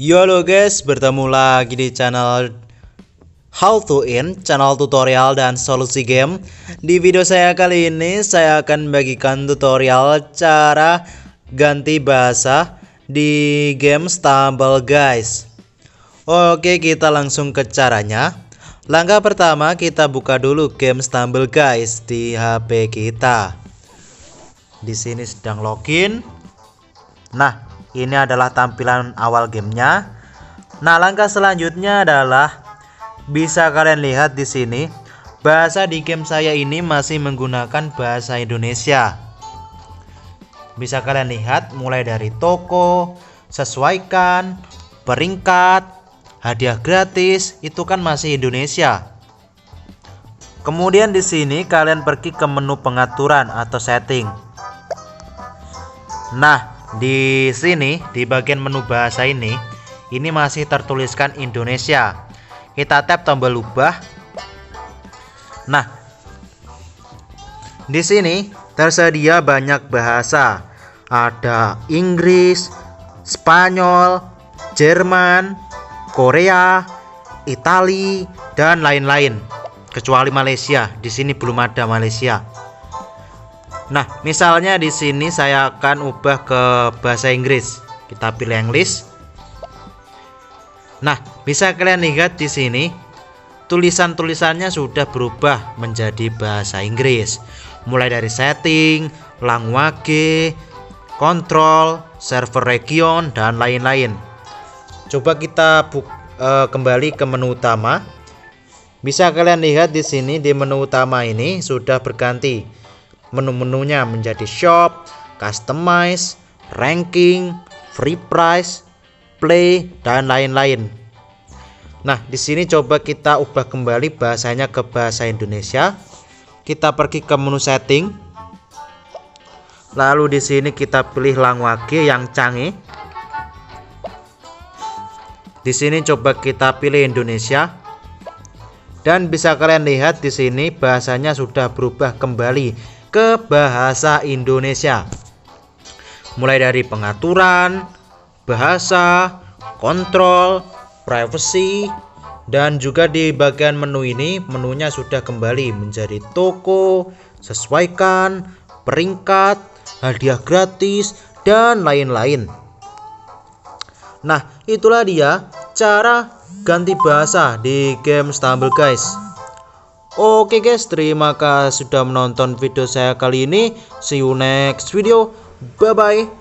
Yo halo guys, bertemu lagi di channel How to In, channel tutorial dan solusi game. Di video saya kali ini saya akan bagikan tutorial cara ganti bahasa di game Stumble guys. Oke, kita langsung ke caranya. Langkah pertama, kita buka dulu game Stumble guys di HP kita. Di sini sedang login. Nah, ini adalah tampilan awal gamenya. Nah, langkah selanjutnya adalah bisa kalian lihat di sini, bahasa di game saya ini masih menggunakan bahasa Indonesia. Bisa kalian lihat mulai dari toko, sesuaikan, peringkat, hadiah gratis, itu kan masih Indonesia. Kemudian di sini kalian pergi ke menu pengaturan atau setting. Nah, di sini di bagian menu bahasa ini masih tertuliskan Indonesia. Kita tap tombol ubah. Nah, di sini tersedia banyak bahasa. Ada Inggris, Spanyol, Jerman, Korea, Itali, dan lain-lain. Kecuali Malaysia. Di sini belum ada Malaysia. Nah, misalnya di sini saya akan ubah ke bahasa Inggris. Kita pilih English. Nah, bisa kalian lihat di sini tulisan-tulisannya sudah berubah menjadi bahasa Inggris. Mulai dari setting, language, control, server region, dan lain-lain. Coba kita kembali ke menu utama. Bisa kalian lihat di sini di menu utama ini sudah berganti. Menu-menunya menjadi shop, customize, ranking, free price, play, dan lain-lain. Nah, di sini coba kita ubah kembali bahasanya ke bahasa Indonesia. Kita pergi ke menu setting. Lalu di sini kita pilih language yang canggih. Di sini coba kita pilih Indonesia. Dan bisa kalian lihat di sini bahasanya sudah berubah kembali ke bahasa Indonesia. Mulai dari pengaturan, bahasa, kontrol, privacy, dan juga di bagian menu ini menunya sudah kembali menjadi toko, sesuaikan, peringkat, hadiah gratis, dan lain-lain. Nah, itulah dia cara ganti bahasa di game Stumble guys. Oke guys, terima kasih sudah menonton video saya kali ini. See you next video. Bye bye.